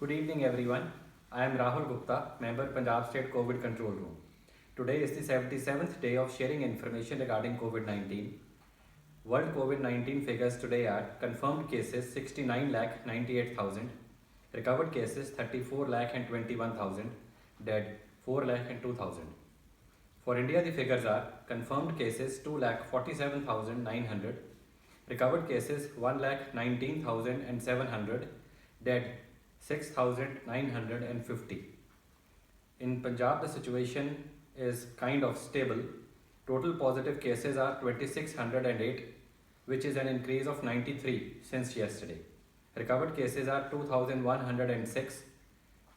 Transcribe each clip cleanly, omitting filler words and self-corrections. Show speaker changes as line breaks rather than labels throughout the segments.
Good evening, everyone. I am Rahul Gupta, member Punjab State COVID Control Room. Today is the 77th day of sharing information regarding COVID 19. World COVID 19 figures today are confirmed cases 69 lakh 98,000, recovered cases 34 lakh and 21,000, dead 4 lakh and 2,000. For India, the figures are confirmed cases 2 lakh 47,900, recovered cases 1 lakh 19,700, dead 6,950. In Punjab, the situation is kind of stable. Total positive cases are 2,608, which is an increase of 93 since yesterday. Recovered cases are 2,106.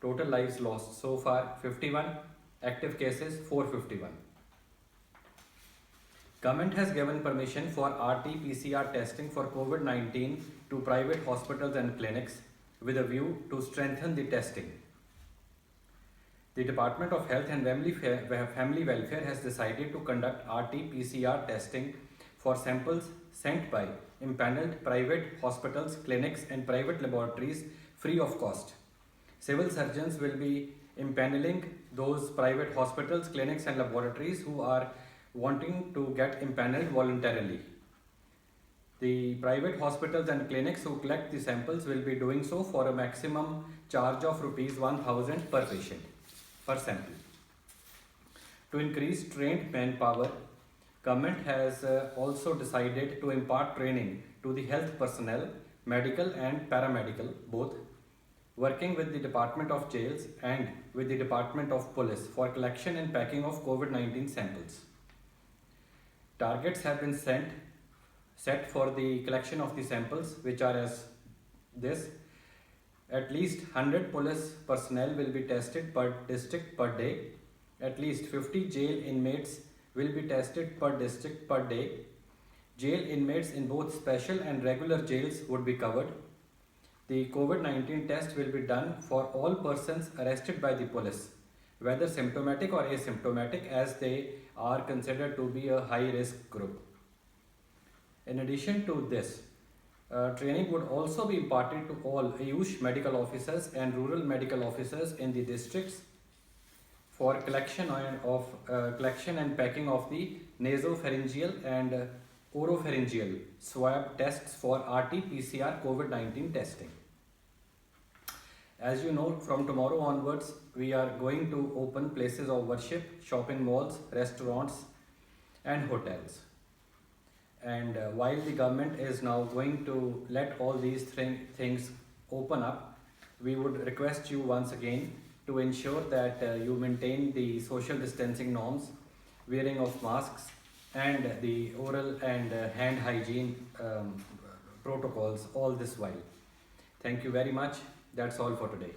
Total lives lost so far 51. Active cases 451. Government has given permission for RT-PCR testing for COVID-19 to private hospitals and clinics with a view to strengthen the testing. The Department of Health and Family Welfare has decided to conduct RT-PCR testing for samples sent by impaneled private hospitals, clinics and private laboratories free of cost. Civil surgeons will be impaneling those private hospitals, clinics and laboratories who are wanting to get impaneled voluntarily. The private hospitals and clinics who collect the samples will be doing so for a maximum charge of rupees 1,000 per patient, per sample. To increase trained manpower, government has also decided to impart training to the health personnel, medical and paramedical both, working with the Department of Jails and with the Department of Police for collection and packing of COVID-19 samples. Targets have been set for the collection of the samples, which are as this. At least 100 police personnel will be tested per district per day. At least 50 jail inmates will be tested per district per day. Jail inmates in both special and regular jails would be covered. The COVID-19 test will be done for all persons arrested by the police, whether symptomatic or asymptomatic, as they are considered to be a high risk group. In addition to this, training would also be imparted to all Ayush medical officers and rural medical officers in the districts for collection and packing of the nasopharyngeal and oropharyngeal swab tests for RT-PCR COVID-19 testing. As you know, from tomorrow onwards, we are going to open places of worship, shopping malls, restaurants and hotels. And while the government is now going to let all these things open up, we would request you once again to ensure that you maintain the social distancing norms, wearing of masks and the oral and hand hygiene protocols all this while. Thank you very much. That's all for today.